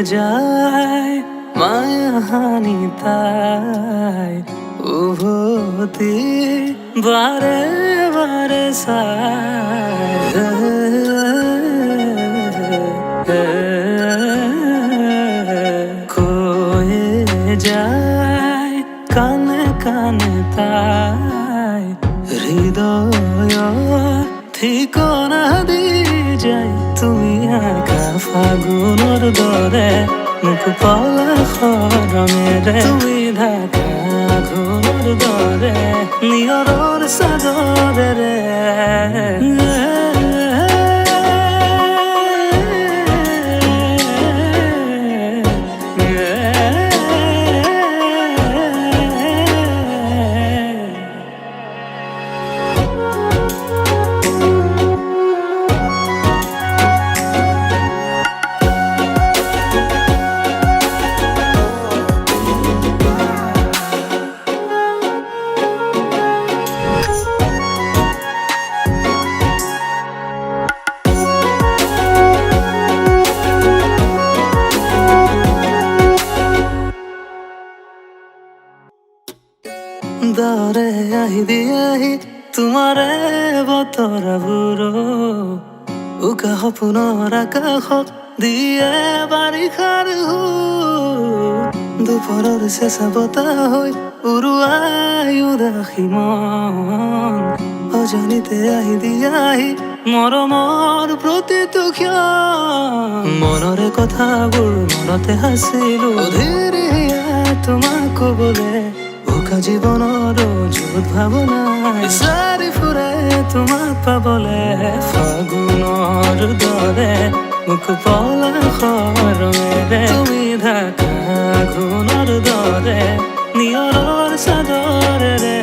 যায় মায়াহানি তাই উভতি বারে বারে কয়ে যায় কানে কানে তাই হৃদয় ঠিকনা দিয়ে যাই তুমি একা ফাগুনৰ দৰে মুখ পলসৰণেৰে তুমি ঢাকা ঘূৰৰ দৰে নিয়ৰৰ চাদৰেৰে দৰে আহি দিয়েহি তোমাৰে বতৰবোৰ উকা সপোনৰ আকাশত দিয়ে বাৰিষাৰ দুপৰৰ চেঁচা বতাহ হৈ উৰুৱাই উদাসী মন অজানিতে আহি দিয়াহি মৰমৰ প্ৰতিটো ক্ষণ মনৰে কথাবোৰ মনতে আছিলো ধীৰে তোমাক কবলে উকা জীৱনৰ য'ত ভাৱনাই বিচাৰি ফুৰে তোমাক পাবলে ফাগুনৰ দৰে মুখ পলসৰণেৰে তুমি ঢাকা ঘূৰৰ দৰে নিয়ৰৰ চাদৰেৰে